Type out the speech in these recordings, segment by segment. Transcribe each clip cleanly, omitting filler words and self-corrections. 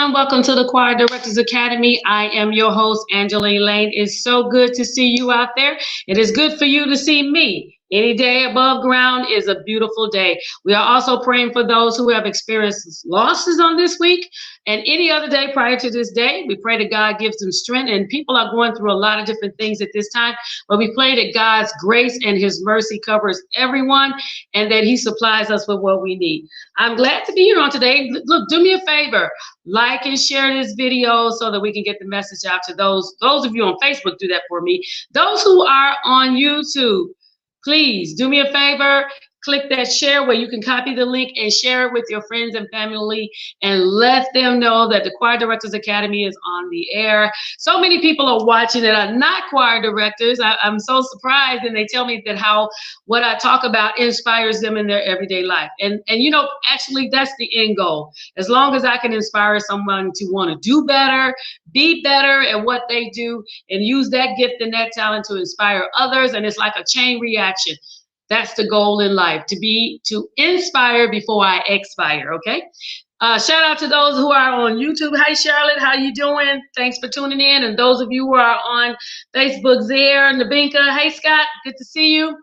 everyone. Welcome to the Choir Directors Academy. I am your host, Angeline Lane. It's so good to see you out there. It is good for you to see me. Any day above ground is a beautiful day. We are also praying for those who have experienced losses on this week and any other day prior to this day. We pray that God gives them strength, and people are going through a lot of different things at this time, but we pray that God's grace and his mercy covers everyone and that he supplies us with what we need. I'm glad to be here on today. Look, do me a favor, like and share this video so that we can get the message out to those of you on Facebook. Do that for me. Those who are on YouTube, please do me a favor, click that share where you can copy the link and share it with your friends and family and let them know that the Choir Directors Academy is on the air. So many people are watching that are not choir directors. I'm so surprised, and they tell me that how what I talk about inspires them in their everyday life. And you know, actually that's the end goal. As long as I can inspire someone to want to do better, be better at what they do, and use that gift and that talent to inspire others, and it's like a chain reaction. That's the goal in life, to inspire before I expire, okay? Shout out to those who are on YouTube. Hi, Charlotte, how you doing? Thanks for tuning in. And those of you who are on Facebook, Zaire, Nabinka, hey, Scott, good to see you.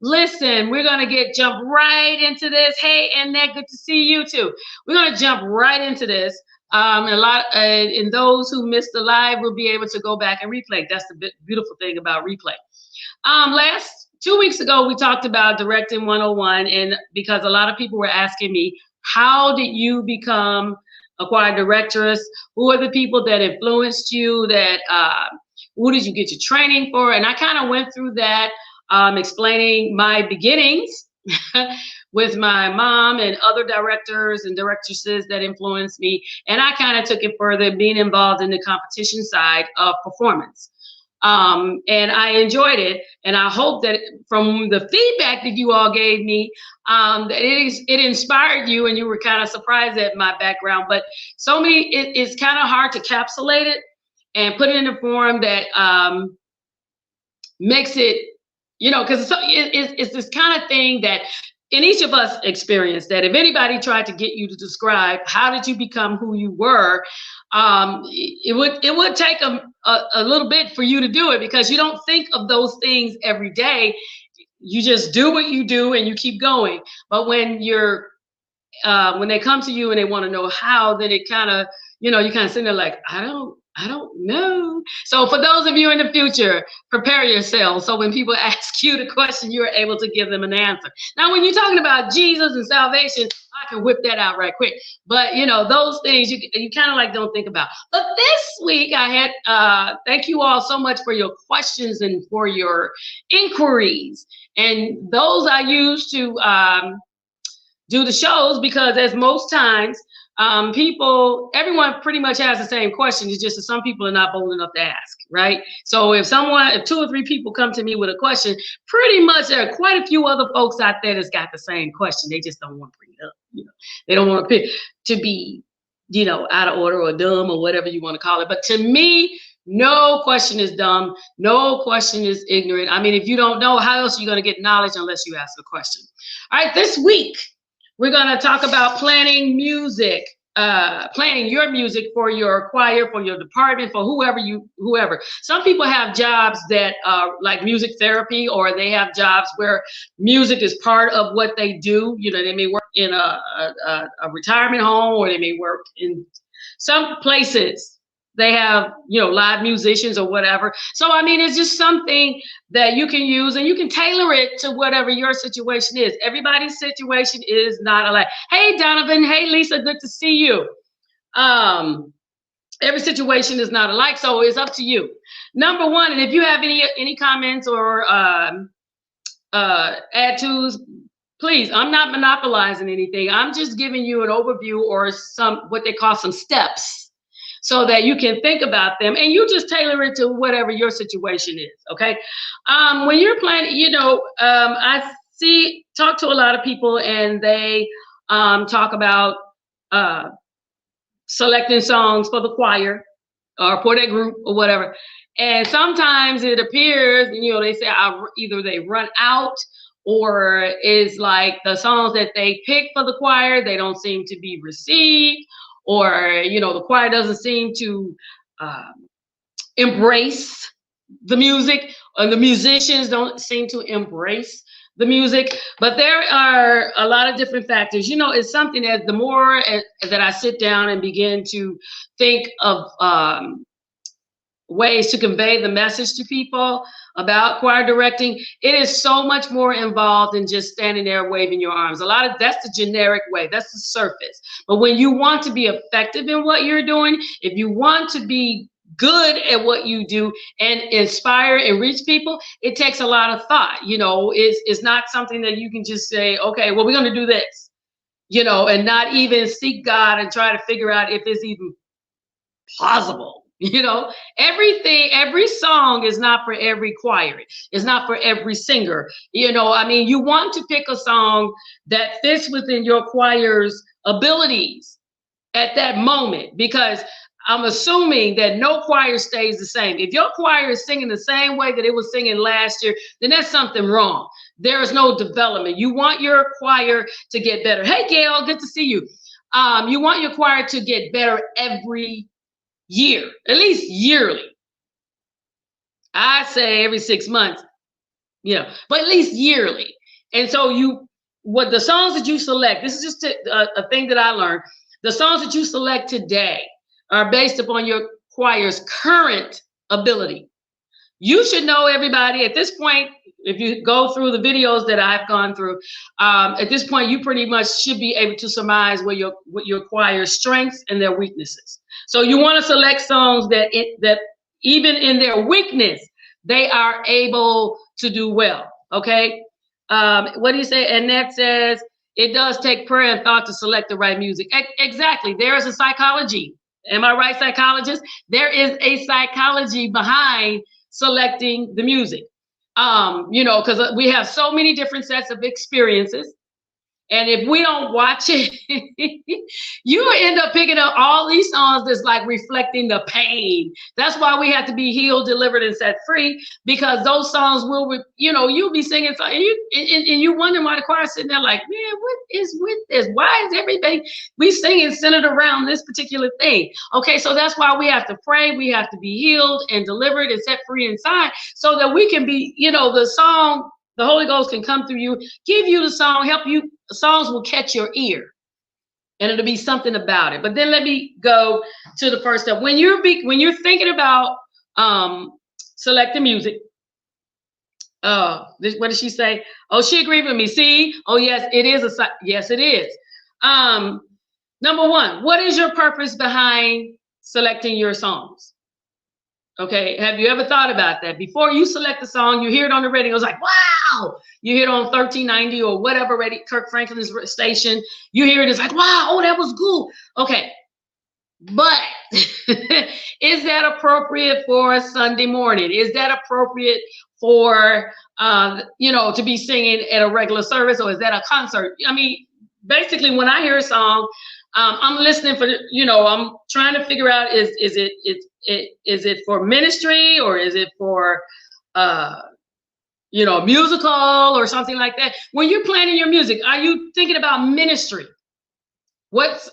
Listen, we're going to jump right into this. Hey, Annette, good to see you too. We're going to jump right into this. And those who missed the live will be able to go back and replay. That's the beautiful thing about replay. Last 2 weeks ago, we talked about Directing 101, and because a lot of people were asking me, how did you become a choir directress? Who are the people that influenced you? Who did you get your training for? And I kind of went through that, explaining my beginnings with my mom and other directors and directresses that influenced me. And I kind of took it further, being involved in the competition side of performance. And I enjoyed it, and I hope that from the feedback that you all gave me, that it inspired you, and you were kind of surprised at my background. But it's kind of hard to capsulate it and put it in a form that makes it, you know, because it's this kind of thing that in each of us experience, that if anybody tried to get you to describe how did you become who you were, it would take a little bit for you to do it, because you don't think of those things every day. You just do what you do and you keep going. But when they come to you and they want to know how, then it kind of, you know, you kind of sit there like, I don't know. So for those of you in the future, prepare yourselves. So when people ask you the question, you're able to give them an answer. Now, when you're talking about Jesus and salvation, I can whip that out right quick. But, you know, those things you kind of like don't think about. But this week I had, thank you all so much for your questions and for your inquiries. And those I use to do the shows, because as most times, everyone pretty much has the same question. It's just that some people are not bold enough to ask, right? So if 2 or 3 people come to me with a question, pretty much there are quite a few other folks out there that's got the same question. They just don't want to bring it up. You know, they don't want to be, you know, out of order or dumb or whatever you want to call it. But to me, no question is dumb. No question is ignorant. I mean, if you don't know, how else are you going to get knowledge unless you ask a question? All right, this week, we're going to talk about planning music, planning your music for your choir, for your department, for whoever. Some people have jobs that are like music therapy, or they have jobs where music is part of what they do. You know, they may work in a retirement home, or they may work in some places. They have, you know, live musicians or whatever. So, I mean, it's just something that you can use, and you can tailor it to whatever your situation is. Everybody's situation is not alike. Hey, Donovan. Hey, Lisa. Good to see you. Every situation is not alike, so it's up to you. Number one, and if you have any comments or add-tos, please, I'm not monopolizing anything. I'm just giving you an overview or what they call some steps, so that you can think about them, and you just tailor it to whatever your situation is, okay? When you're planning, you know, I talk to a lot of people, and they talk about selecting songs for the choir or for that group or whatever. And sometimes it appears, you know, they say either they run out, or is like the songs that they pick for the choir, they don't seem to be received, or the choir doesn't seem to embrace the music, or the musicians don't seem to embrace the music. But there are a lot of different factors. It's something that the more that I sit down and begin to think of ways to convey the message to people about choir directing, it is so much more involved than just standing there waving your arms. That's the generic way, that's the surface. But when you want to be effective in what you're doing, if you want to be good at what you do and inspire and reach people, it takes a lot of thought. It's not something that you can just say, okay, well, we're going to do this, and not even seek God and try to figure out if it's even plausible. Every song is not for every choir. It's not for every singer. You want to pick a song that fits within your choir's abilities at that moment, because I'm assuming that no choir stays the same. If your choir is singing the same way that it was singing last year, then that's something wrong. There is no development. You want your choir to get better. Hey, Gail, good to see you. You want your choir to get better every year, at least yearly. I say every 6 months, but at least yearly. And so what the songs that you select, this is just a thing that I learned. The songs that you select today are based upon your choir's current ability. You should know, everybody, at this point, if you go through the videos that I've gone through, at this point, you pretty much should be able to surmise what your choir's strengths and their weaknesses. So you want to select songs that even in their weakness, they are able to do well. Okay. What do you say? Annette says, it does take prayer and thought to select the right music. Exactly. There is a psychology. Am I right, psychologists? There is a psychology behind selecting the music. Because we have so many different sets of experiences. And if we don't watch it, you end up picking up all these songs that's like reflecting the pain. That's why we have to be healed, delivered, and set free, because those songs will, you'll be singing and you wonder why the choir's sitting there like, man, what is with this? Why is everything we singing centered around this particular thing? Okay, so that's why we have to pray. We have to be healed and delivered and set free inside, so that we can be, the Holy Ghost can come through you, give you the song, help you. Songs will catch your ear, and it'll be something about it. But then let me go to the first step. When you're thinking about selecting music, what did she say? Oh, she agreed with me. See? Oh, yes, it is yes, it is. Number one, what is your purpose behind selecting your songs? Okay, have you ever thought about that? Before you select a song, you hear it on the radio, it's like, wow! You hear it on 1390 or whatever radio, Kirk Franklin's station. You hear it, it's like, wow, oh, that was cool. Okay, but is that appropriate for a Sunday morning? Is that appropriate for, to be singing at a regular service, or is that a concert? I mean, basically, when I hear a song, I'm listening for, I'm trying to figure out, is it for ministry, or is it for, musical or something like that? When you're planning your music, are you thinking about ministry?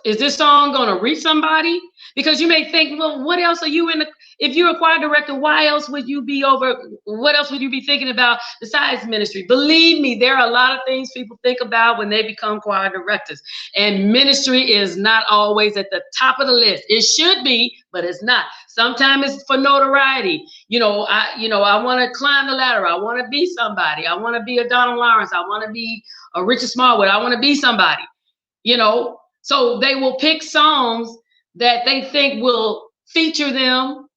Is this song going to reach somebody? Because you may think, well, what else are you if you're a choir director, what else would you be thinking about besides ministry? Believe me, there are a lot of things people think about when they become choir directors, and ministry is not always at the top of the list. It should be, but it's not. Sometimes it's for notoriety. I want to climb the ladder. I want to be somebody. I want to be a Donald Lawrence. I want to be a Richard Smallwood. I want to be somebody, So they will pick songs that they think will feature them.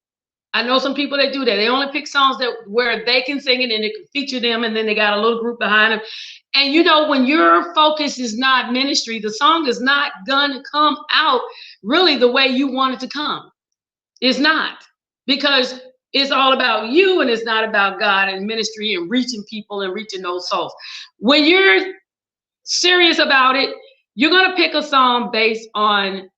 I know some people that do that. They only pick songs where they can sing it and it can feature them, and then they got a little group behind them. And when your focus is not ministry, the song is not gonna come out really the way you want it to come. It's not, because it's all about you and it's not about God and ministry and reaching people and reaching those souls. When you're serious about it, you're going to pick a song based on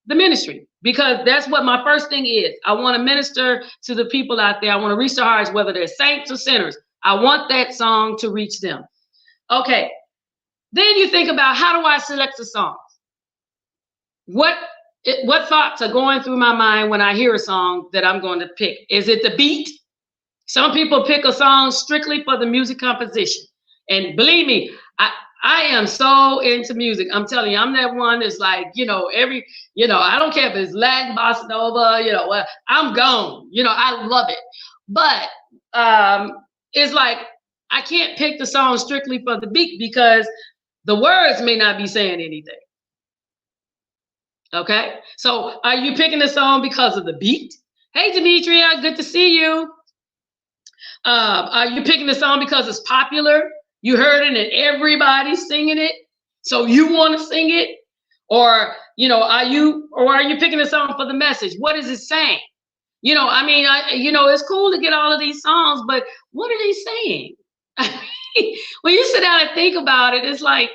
the ministry, because that's what my first thing is. I want to minister to the people out there. I want to reach their hearts, whether they're saints or sinners. I want that song to reach them. Okay. Then you think about, how do I select the songs? What what thoughts are going through my mind when I hear a song that I'm going to pick? Is it the beat? Some people pick a song strictly for the music composition. And believe me, I am so into music. I'm telling you, I'm that one that's like, I don't care if it's Latin, bossa nova, I'm gone. I love it. But it's like, I can't pick the song strictly for the beat because the words may not be saying anything. Okay, so are you picking the song because of the beat? Hey, Demetria, good to see you. Are you picking the song because it's popular? You heard it and everybody's singing it, so you want to sing it? Or, are you picking the song for the message? What is it saying? It's cool to get all of these songs, but what are they saying? When you sit down and think about it, it's like,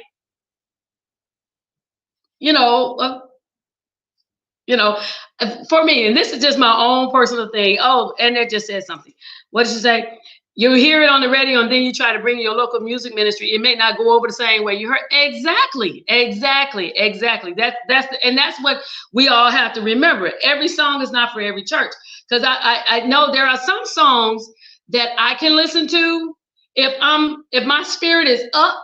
for me, and this is just my own personal thing. Oh, and it just said something. What did she say? You hear it on the radio and then you try to bring your local music ministry. It may not go over the same way you heard. Exactly. That's what we all have to remember. Every song is not for every church. Because I know there are some songs that I can listen to if my spirit is up.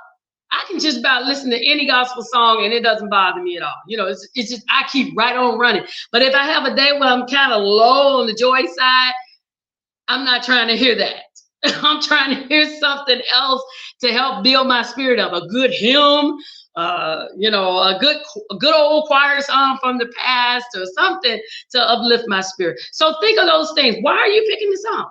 I can just about listen to any gospel song and it doesn't bother me at all. It's just, I keep right on running. But if I have a day where I'm kind of low on the joy side, I'm not trying to hear that. I'm trying to hear something else to help build my spirit up. A good hymn, a good old choir song from the past or something to uplift my spirit. So think of those things. Why are you picking the song?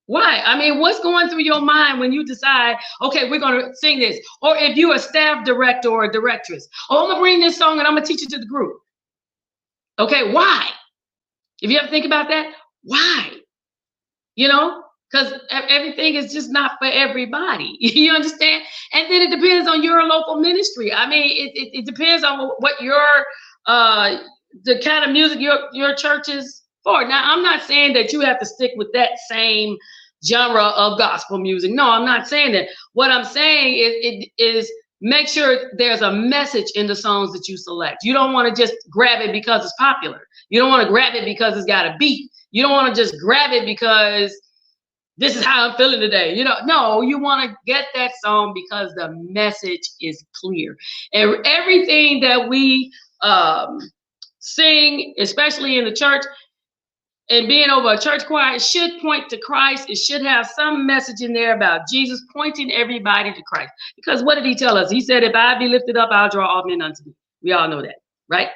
Why? I mean, what's going through your mind when you decide, okay, we're going to sing this? Or if you're a staff director or a directress, oh, I'm going to bring this song and I'm going to teach it to the group. Okay, why? If you ever think about that, why? Because everything is just not for everybody. You understand? And then it depends on your local ministry. I mean, it depends on what the kind of music your church is for. Now, I'm not saying that you have to stick with that same genre of gospel music. No, I'm not saying that. What I'm saying is make sure there's a message in the songs that you select. You don't want to just grab it because it's popular. You don't want to grab it because it's got a beat. You don't want to just grab it because this is how I'm feeling today. No, you want to get that song because the message is clear. And everything that we sing, especially in the church, and being over a church choir, it should point to Christ. It should have some message in there about Jesus, pointing everybody to Christ. Because what did he tell us? He said, if I be lifted up, I'll draw all men unto me. We all know that, right?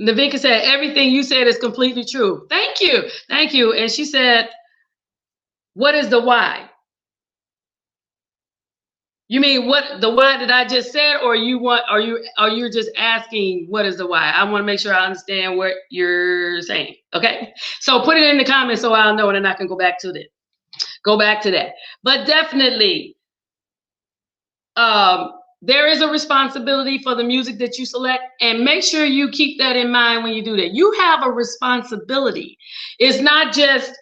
Navinka said, everything you said is completely true. Thank you. And she said, what is the why? You mean what the why that I just said, or you're just asking what is the why? I want to make sure I understand what you're saying. Okay, so put it in the comments so I'll know, and then I can go back to that. But definitely, there is a responsibility for the music that you select, and make sure you keep that in mind when you do that. You have a responsibility. It's not just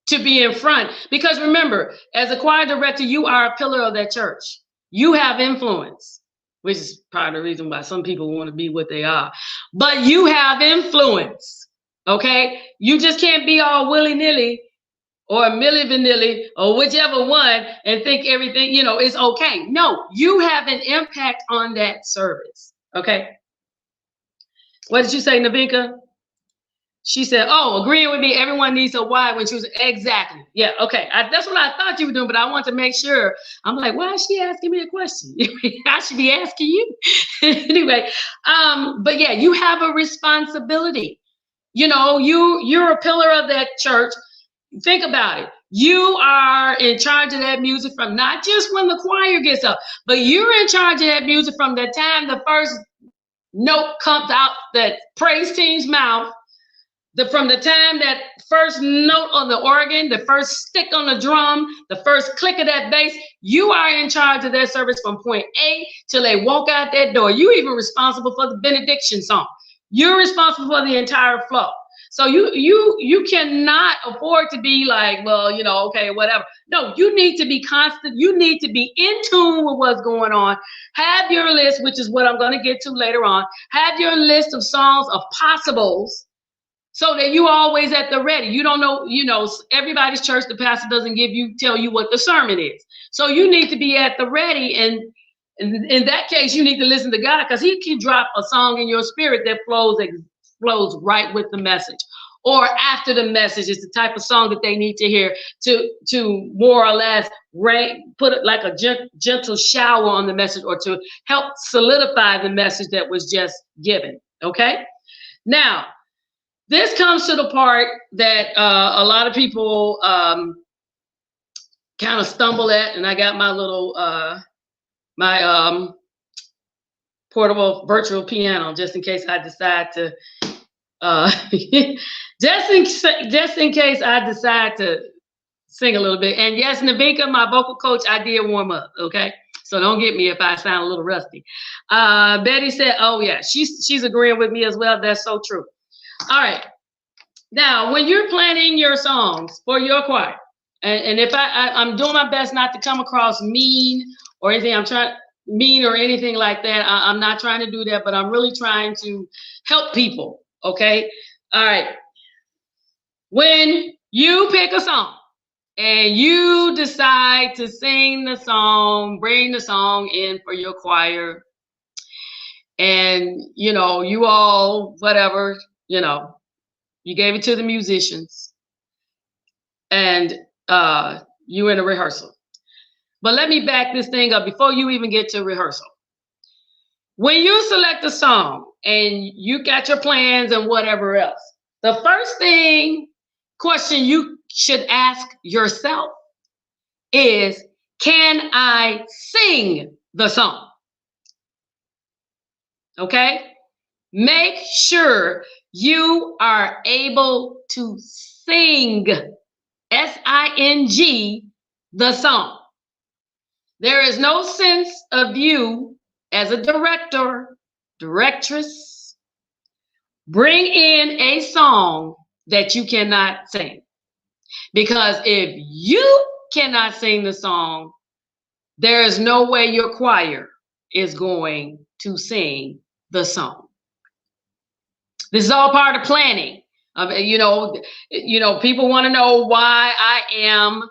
to be in front, because remember, as a choir director, you are a pillar of that church. You have influence, which is part of the reason why some people want to be what they are. But you have influence, okay? You just can't be all willy-nilly or milli-vanilly or whichever one and think everything, is okay. No, you have an impact on that service, okay? What did you say, Navinka? She said, oh, agreeing with me, everyone needs a why when she was, exactly. Yeah, okay. That's what I thought you were doing, but I want to make sure. I'm like, why is she asking me a question? I should be asking you. Anyway, but yeah, you have a responsibility. You're a pillar of that church. Think about it. You are in charge of that music from not just when the choir gets up, but you're in charge of that music from the time the first note comes out that praise team's mouth. From the time that first note on the organ, the first stick on the drum, the first click of that bass, you are in charge of their service from point A till they walk out that door. You're even responsible for the benediction song. You're responsible for the entire flow. So you cannot afford to be like, well, okay, whatever. No, you need to be constant. You need to be in tune with what's going on. Have your list, which is what I'm going to get to later on. Have your list of songs of possibles, so that you always at the ready. You don't know, everybody's church, the pastor doesn't tell you what the sermon is. So you need to be at the ready. And in that case, you need to listen to God, because he can drop a song in your spirit that flows right with the message, or after the message. Is the type of song that they need to hear to more or less put it like a gentle shower on the message, or to help solidify the message that was just given. Okay. Now, this comes to the part that a lot of people kind of stumble at, and I got my little portable virtual piano, just in case I decide to just in case I decide to sing a little bit. And yes, Navinka, my vocal coach, I did warm up. Okay, so don't get me if I sound a little rusty. Betty said, "Oh yeah, she's agreeing with me as well. That's so true." All right. Now, when you're planning your songs for your choir, and if I'm doing my best not to come across mean or anything, mean or anything like that. I'm not trying to do that, but I'm really trying to help people. Okay. All right. When you pick a song and you decide to sing the song, bring the song in for your choir, and you all, whatever, you gave it to the musicians, and you in a rehearsal. But let me back this thing up before you even get to rehearsal. When you select a song and you got your plans and whatever else, the first question you should ask yourself is, can I sing the song? Okay? Make sure you are able to sing, S-I-N-G, the song. There is no sense of you as a director, directress, bring in a song that you cannot sing. Because if you cannot sing the song, there is no way your choir is going to sing the song. This is all part of planning. People want to know why I am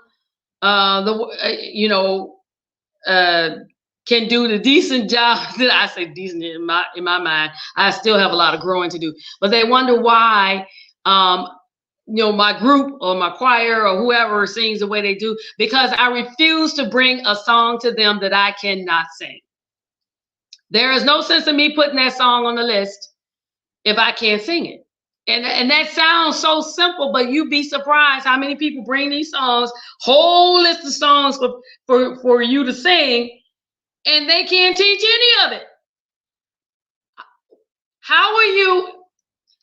can do the decent job that I say decent in my mind. I still have a lot of growing to do, but they wonder why my group or my choir or whoever sings the way they do, because I refuse to bring a song to them that I cannot sing. There is no sense in me putting that song on the list if I can't sing it. And that sounds so simple, but you'd be surprised how many people bring these songs, whole list of songs for you to sing, and they can't teach any of it. How are you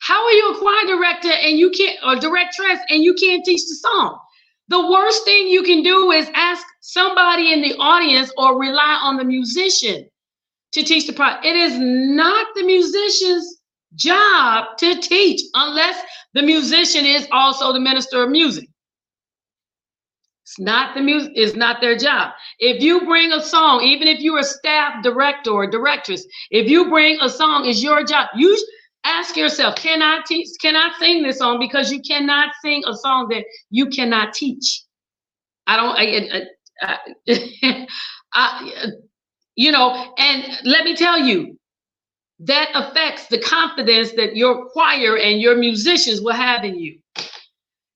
a choir director and you can't, or directress, and you can't teach the song? The worst thing you can do is ask somebody in the audience or rely on the musician to teach the part. It is not the musician's job to teach unless the musician is also the minister of music. It's not their job. If you bring a song, even if you're a staff director or directress, if you bring a song, it's your job. You ask yourself, can I sing this song? Because you cannot sing a song that you cannot teach. And let me tell you, that affects the confidence that your choir and your musicians will have in you.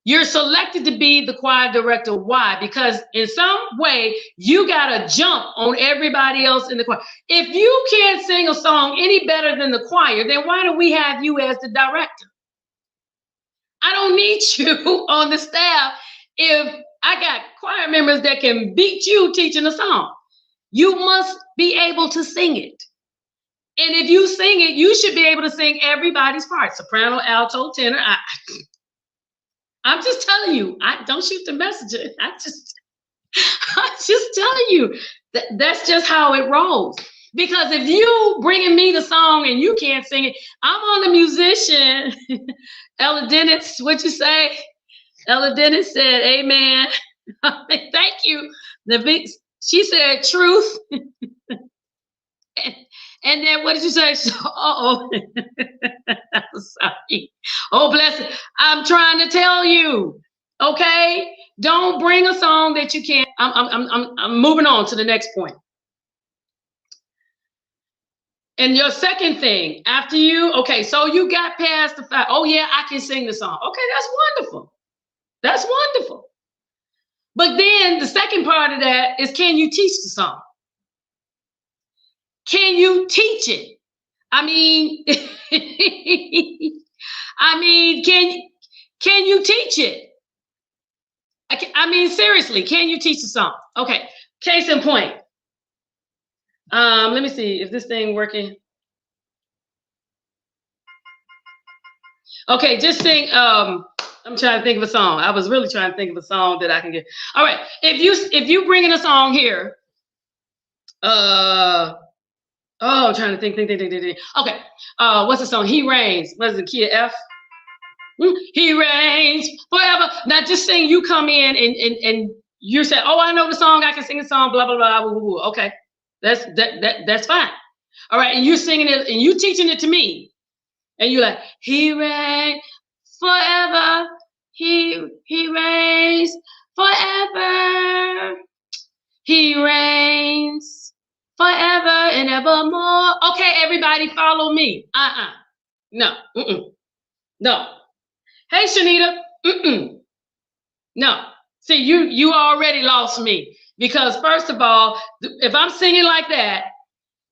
You're selected to be the choir director. Why? Because in some way, you got to jump on everybody else in the choir. If you can't sing a song any better than the choir, then why do we have you as the director? I don't need you on the staff if I got choir members that can beat you teaching a song. You must be able to sing it. And if you sing it, you should be able to sing everybody's part. Soprano, alto, tenor. I'm just telling you. Don't shoot the messenger. I'm just telling you. That's just how it rolls. Because if you bringing me the song and you can't sing it, I'm on the musician Ella Dennis, what you say? Ella Dennis said, amen. Thank you. She said truth. And then what did you say? Oh, I'm sorry. Oh, bless it. I'm trying to tell you. Okay, don't bring a song that you can't. I'm moving on to the next point. And your second thing, after you, okay, so you got past the fact, oh yeah, I can sing the song. Okay, that's wonderful. That's wonderful. But then the second part of that is, can you teach the song? Can you teach it? I mean, can you teach it? I mean, seriously, can you teach the song? Okay, case in point. Let me see if this thing working. Okay, just sing. I'm trying to think of a song. I was really trying to think of a song that I can get. All right, if you bring in a song here, I'm trying to think. Okay, what's the song? He Reigns. What is it? Key of F. He reigns forever. Now, just saying, you come in and you say, "Oh, I know the song. I can sing the song." Blah blah blah. Woo, woo, woo. Okay, that's fine. All right, and you're singing it and you teaching it to me, and you're like, "He reigns forever. He reigns forever. He reigns forever and evermore." Okay, everybody, follow me. No. No. Hey, Shanita. No. See, you already lost me, because first of all, if I'm singing like that,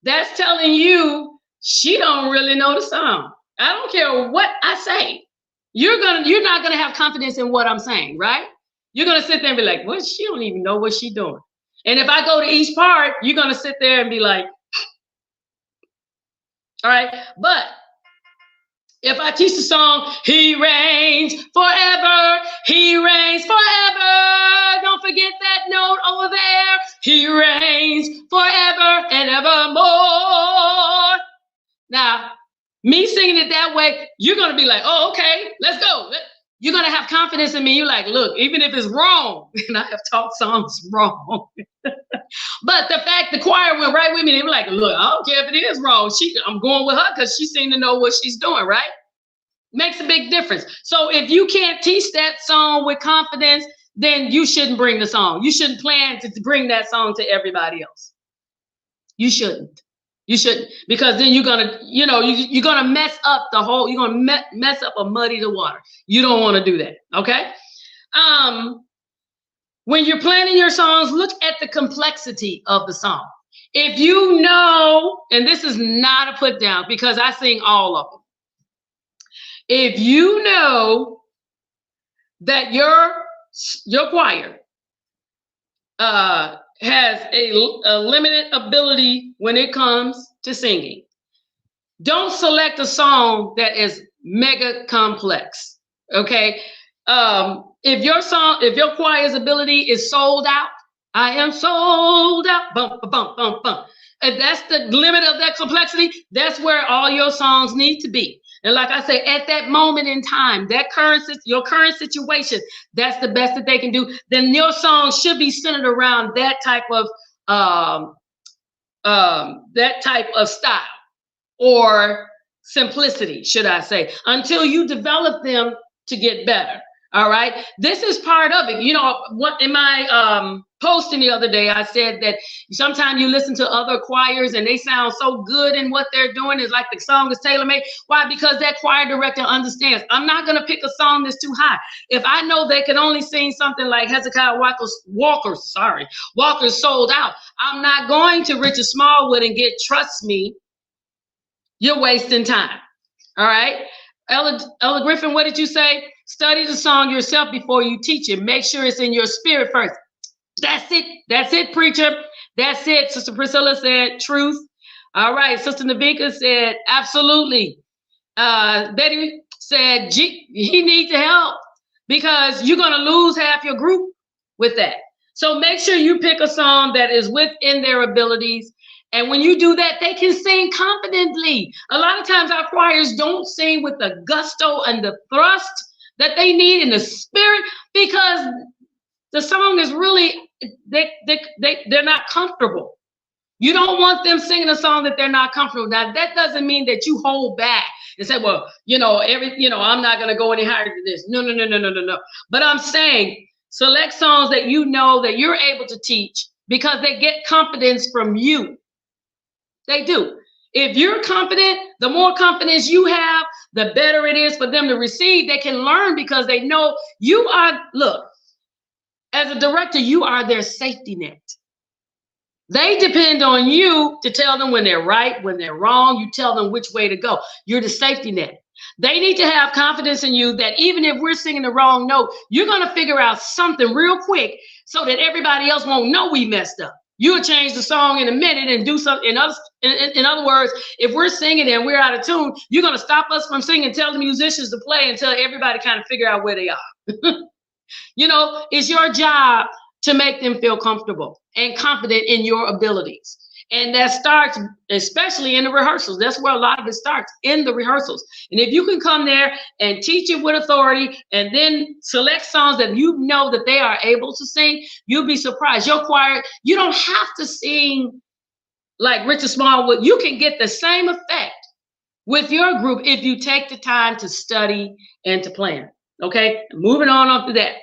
that's telling you she don't really know the song. I don't care what I say. You're not gonna have confidence in what I'm saying, right? You're gonna sit there and be like, "Well, she don't even know what she's doing." And if I go to each part, you're gonna sit there and be like, all right, but if I teach the song, he reigns forever, he reigns forever. Don't forget that note over there. He reigns forever and evermore. Now, me singing it that way, you're going to be like, oh, okay, let's go. You're going to have confidence in me. You're like, look, even if it's wrong, and I have taught songs wrong. But the fact the choir went right with me, they were like, look, I don't care if it is wrong. I'm going with her because she seemed to know what she's doing, right? Makes a big difference. So if you can't teach that song with confidence, then you shouldn't bring the song. You shouldn't plan to bring that song to everybody else. You shouldn't. You shouldn't, because then you're gonna, you're gonna mess up the whole. You're gonna mess up or muddy the water. You don't want to do that. Okay. When you're planning your songs, look at the complexity of the song. If you know, and this is not a put down because I sing all of them. If you know that your choir has a limited ability when it comes to singing, don't select a song that is mega complex. Okay. If your choir's ability is sold out, I am sold out, bump, bump, bump, bump. If that's the limit of that complexity, that's where all your songs need to be. And like I say, at that moment in time, your current situation, that's the best that they can do. Then your song should be centered around that type of style or simplicity, should I say, until you develop them to get better. All right. This is part of it. What in my posting the other day, I said that sometimes you listen to other choirs and they sound so good in what they're doing. It's like the song is tailor-made. Why? Because that choir director understands. I'm not going to pick a song that's too high. If I know they can only sing something like Hezekiah Walker's Sold Out, I'm not going to Richard Smallwood and get Trust Me. You're wasting time. All right. Ella Griffin, what did you say? Study the song yourself before you teach it. Make sure it's in your spirit first. That's it. That's it, preacher. That's it. Sister Priscilla said truth. All right. Sister Navinka said absolutely. Betty said he needs help because you're going to lose half your group with that. So make sure you pick a song that is within their abilities And when you do that, they can sing confidently. A lot of times our choirs don't sing with the gusto and the thrust that they need in the spirit because the song is really, they're not comfortable. You don't want them singing a song that they're not comfortable. Now, that doesn't mean that you hold back and say, well, I'm not going to go any higher than this. No. But I'm saying select songs that you know that you're able to teach because they get confidence from you. They do. If you're confident, the more confidence you have, the better it is for them to receive. They can learn because they know you are, look, as a director, you are their safety net. They depend on you to tell them when they're right, when they're wrong. You tell them which way to go. You're the safety net. They need to have confidence in you that even if we're singing the wrong note, you're going to figure out something real quick so that everybody else won't know we messed up. You'll change the song in a minute and do something. In other words, if we're singing and we're out of tune, you're going to stop us from singing, tell the musicians to play until everybody kind of figure out where they are. It's your job to make them feel comfortable and confident in your abilities. And that starts, especially in the rehearsals. That's where a lot of it starts, in the rehearsals. And if you can come there and teach it with authority and then select songs that you know that they are able to sing, you'll be surprised. Your choir, you don't have to sing like Richard Smallwood. You can get the same effect with your group if you take the time to study and to plan. Okay, moving on up to that.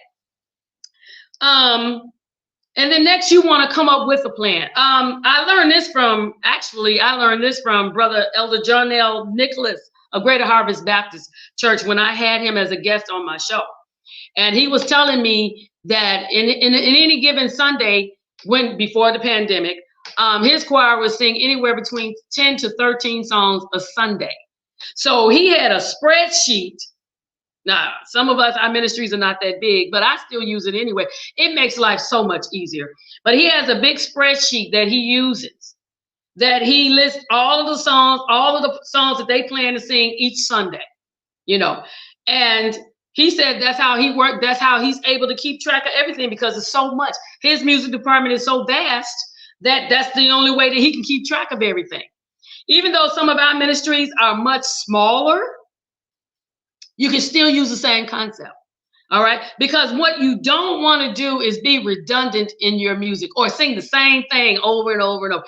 And then next you want to come up with a plan. I learned this from Brother Elder John L. Nicholas of Greater Harvest Baptist Church when I had him as a guest on my show. And he was telling me that in any given Sunday, before the pandemic, his choir would sing anywhere between 10 to 13 songs a Sunday. So he had a spreadsheet. Now, some of us, our ministries are not that big, but I still use it anyway. It makes life so much easier. But he has a big spreadsheet that he uses, that he lists all of the songs that they plan to sing each Sunday, And he said that's how he worked. That's how he's able to keep track of everything because it's so much. His music department is so vast that that's the only way that he can keep track of everything. Even though some of our ministries are much smaller, you can still use the same concept, all right? Because what you don't want to do is be redundant in your music or sing the same thing over and over and over.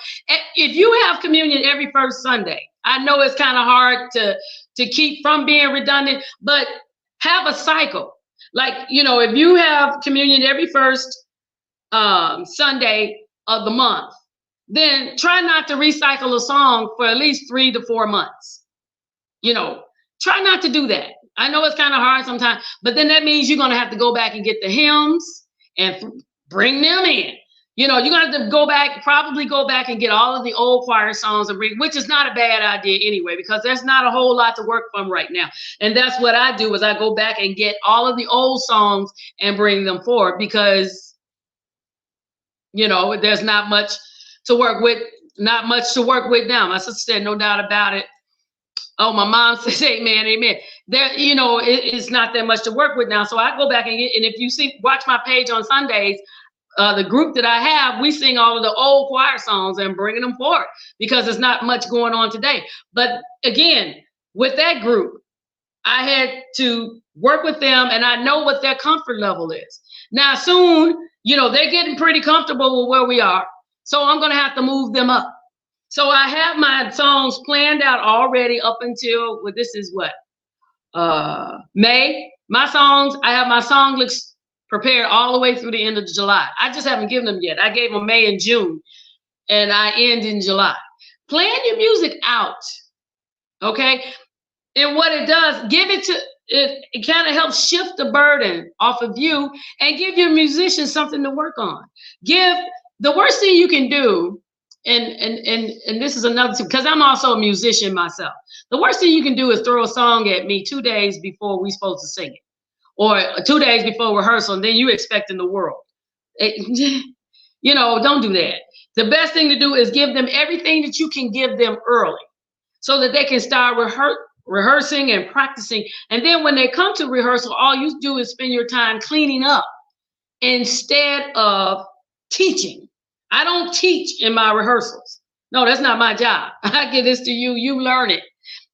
If you have communion every first Sunday, I know it's kind of hard to keep from being redundant, but have a cycle. Like, if you have communion every first Sunday of the month, then try not to recycle a song for at least 3 to 4 months. Try not to do that. I know it's kind of hard sometimes, but then that means you're going to have to go back and get the hymns and bring them in. You're going to have to probably go back and get all of the old choir songs and which is not a bad idea anyway, because there's not a whole lot to work from right now. And that's what I do is I go back and get all of the old songs and bring them forward because, there's not much to work with now. My sister said, no doubt about it. Oh, my mom says, amen, amen. There, it's not that much to work with now. So I go back and if you watch my page on Sundays, the group that I have, we sing all of the old choir songs and bringing them forward because there's not much going on today. But again, with that group, I had to work with them and I know what their comfort level is. Now, soon, they're getting pretty comfortable with where we are. So I'm going to have to move them up. So I have my songs planned out already up until, this is what? May. I have my song list prepared all the way through the end of July. I just haven't given them yet. I gave them May and June, and I end in July. Plan your music out, okay? And what it does, it kind of helps shift the burden off of you and give your musicians something to work on. The worst thing you can do, and this is another thing, because I'm also a musician myself. The worst thing you can do is throw a song at me 2 days before we're supposed to sing it, or 2 days before rehearsal, and then you expecting the world. Don't do that. The best thing to do is give them everything that you can give them early so that they can start rehearsing and practicing. And then when they come to rehearsal, all you do is spend your time cleaning up instead of teaching. I don't teach in my rehearsals. No, that's not my job. I give this to you. You learn it.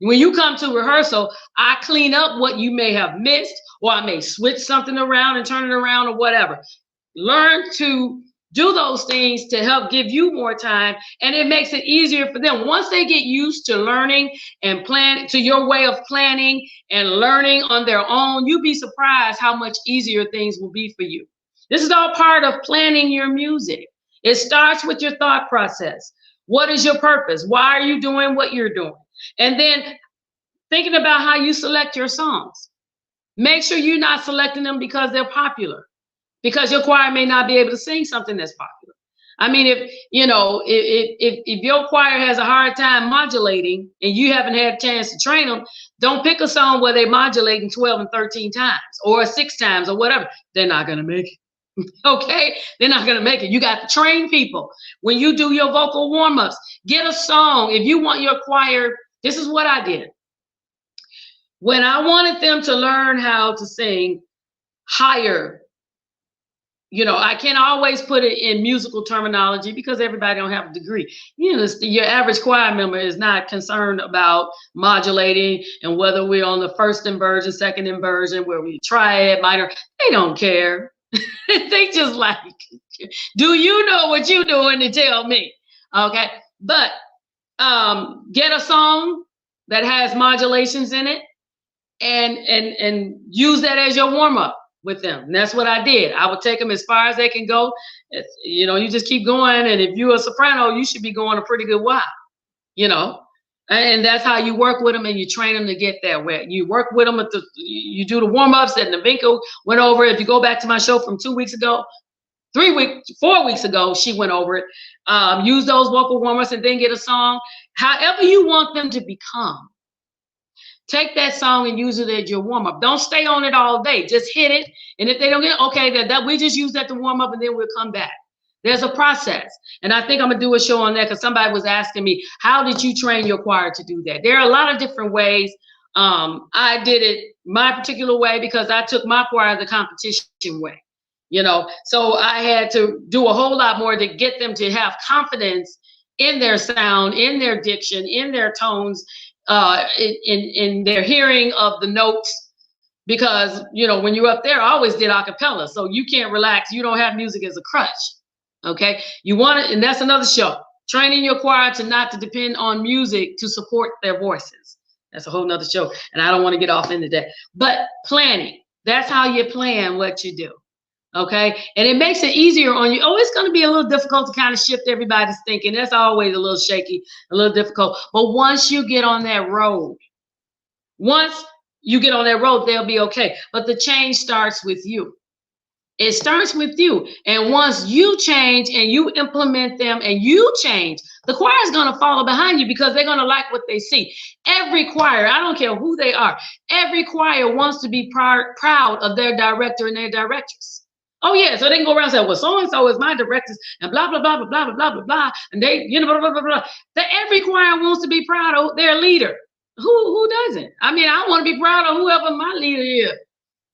When you come to rehearsal, I clean up what you may have missed, or I may switch something around and turn it around or whatever. Learn to do those things to help give you more time, and it makes it easier for them. Once they get used to learning and plan to your way of planning and learning on their own, you'd be surprised how much easier things will be for you. This is all part of planning your music. It starts with your thought process. What is your purpose? Why are you doing what you're doing? And then thinking about how you select your songs. Make sure you're not selecting them because they're popular, because your choir may not be able to sing something that's popular. I mean, if you know, if your choir has a hard time modulating and you haven't had a chance to train them, don't pick a song where they modulating 12 and 13 times or 6 times or whatever. They're not gonna make it. Okay, they're not gonna make it. You got to train people. When you do your vocal warm-ups, get a song. If you want your choir, this is what I did. When I wanted them to learn how to sing higher, you know, I can't always put it in musical terminology because everybody don't have a degree. You know, your average choir member is not concerned about modulating and whether we're on the first inversion, second inversion, where we triad, minor. They don't care. They just like, do you know what you're doing to tell me? Okay, but get a song that has modulations in it, and use that as your warm up with them. And that's what I did. I would take them as far as they can go. You know, you just keep going, and if you're a soprano, you should be going a pretty good while. You know, and that's how you work with them, and you train them to get that way. You work with them you do the warm-ups that Navinka went over. If you go back to my show from 4 weeks ago, she went over it. Use those vocal warm-ups and then get a song. However you want them to become. Take that song and use it as your warm-up. Don't stay on it all day. Just hit it. And if they don't get okay, that we just use that to warm up, and then we'll come back. There's a process. And I think I'm going to do a show on that because somebody was asking me, how did you train your choir to do that? There are a lot of different ways. I did it my particular way because I took my choir the competition way, you know. So I had to do a whole lot more to get them to have confidence in their sound, in their diction, in their tones, in their hearing of the notes. Because, you know, when you're up there, I always did a cappella. So you can't relax. You don't have music as a crutch. Okay, you want it, and that's another show. Training your choir to not to depend on music to support their voices. That's a whole nother show, and I don't want to get off into that. But planning, that's how you plan what you do. Okay, and it makes it easier on you. Oh, it's going to be a little difficult to kind of shift everybody's thinking. That's always a little shaky, a little difficult. But once you get on that road, they'll be okay. But the change starts with you. It starts with you. And once you change and you implement them and you change, the choir is going to follow behind you because they're going to like what they see. Every choir, I don't care who they are, every choir wants to be proud of their director and their directress. Oh, yeah. So they can go around and say, well, so-and-so is my directors and blah, blah, blah, blah, blah, blah, blah, blah. And they, you know, blah, blah, blah, blah. That every choir wants to be proud of their leader. Who doesn't? I mean, I want to be proud of whoever my leader is.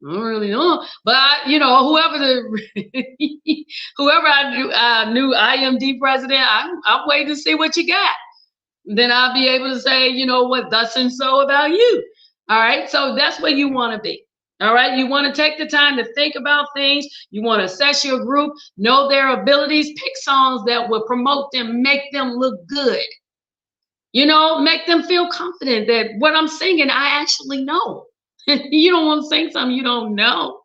I don't really know, but you know, whoever I knew IMD president, I'm waiting to see what you got. Then I'll be able to say, you know what, thus and so about you. All right, so that's where you want to be. All right, you want to take the time to think about things. You want to assess your group, know their abilities, pick songs that will promote them, make them look good. You know, make them feel confident that what I'm singing, I actually know. You don't want to sing something you don't know.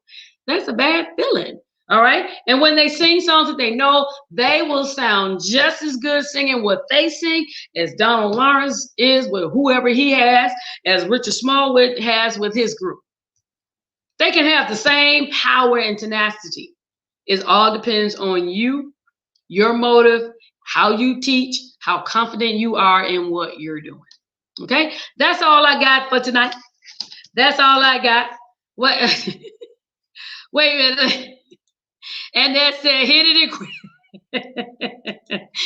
That's a bad feeling. All right. And when they sing songs that they know, they will sound just as good singing what they sing as Donald Lawrence is with whoever he has, as Richard Smallwood has with his group. They can have the same power and tenacity. It all depends on you, your motive, how you teach, how confident you are in what you're doing. Okay. That's all I got for tonight. That's all I got. What? Wait a minute. And that said, hit it and quit.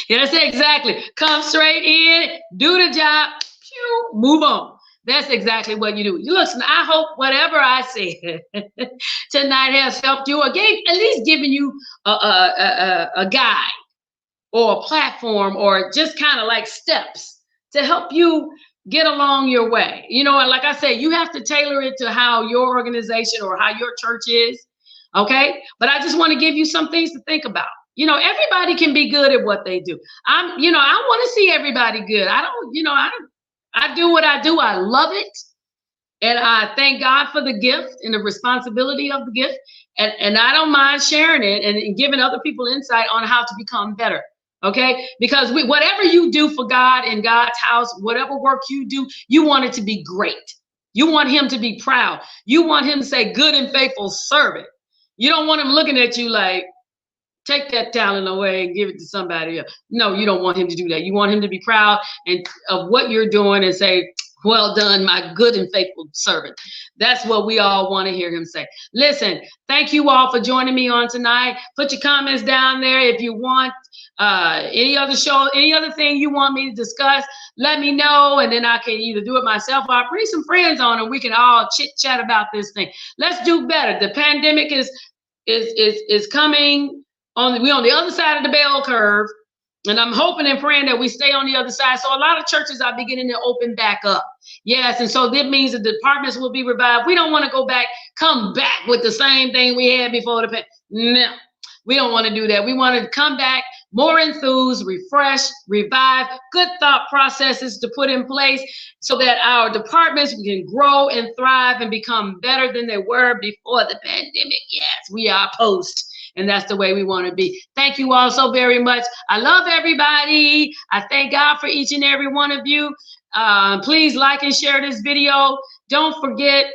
Yeah, that's it, exactly. Come straight in, do the job, pew, move on. That's exactly what you do. Listen, I hope whatever I said tonight has helped you, or at least given you a guide or a platform or just kind of like steps to help you get along your way. You know, and like I said, you have to tailor it to how your organization or how your church is. Okay. But I just want to give you some things to think about. You know, everybody can be good at what they do. I want to see everybody good. I do what I do. I love it. And I thank God for the gift and the responsibility of the gift. And I don't mind sharing it and giving other people insight on how to become better. Okay. Because whatever you do for God in God's house, whatever work you do, you want it to be great. You want him to be proud. You want him to say, good and faithful servant. You don't want him looking at you like, take that talent away and give it to somebody else. No, you don't want him to do that. You want him to be proud and of what you're doing and say, well done, my good and faithful servant. That's what we all want to hear him say. Listen, thank you all for joining me on tonight. Put your comments down there if you want any other show, any other thing you want me to discuss. Let me know, and then I can either do it myself or I'll bring some friends on and we can all chit chat about this thing. Let's do better. The pandemic is coming. We're on the other side of the bell curve. And I'm hoping and praying that we stay on the other side. So a lot of churches are beginning to open back up. Yes, and so that means the departments will be revived. We don't want to come back with the same thing we had before the pandemic. No, we don't want to do that. We want to come back more enthused, refreshed, revive, good thought processes to put in place so that our departments can grow and thrive and become better than they were before the pandemic. Yes, we are post. And that's the way we want to be. Thank you all so very much. I love everybody. I thank God for each and every one of you. Please like and share this video. Don't forget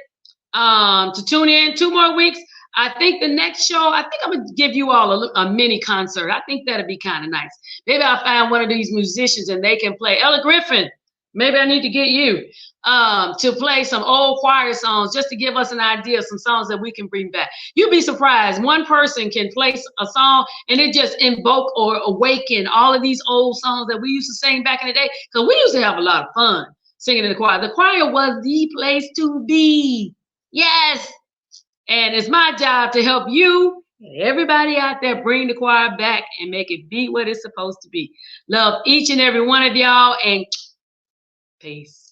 to tune in 2 more weeks. I think the next show, I think I'm going to give you all a mini concert. I think that'd be kind of nice. Maybe I'll find one of these musicians and they can play. Ella Griffin, maybe I need to get you to play some old choir songs just to give us an idea of some songs that we can bring back. You'd be surprised. One person can play a song and it just invoke or awaken all of these old songs that we used to sing back in the day, because we used to have a lot of fun singing in the choir. The choir was the place to be. Yes. And it's my job to help you, everybody out there, bring the choir back and make it be what it's supposed to be. Love each and every one of y'all, and peace.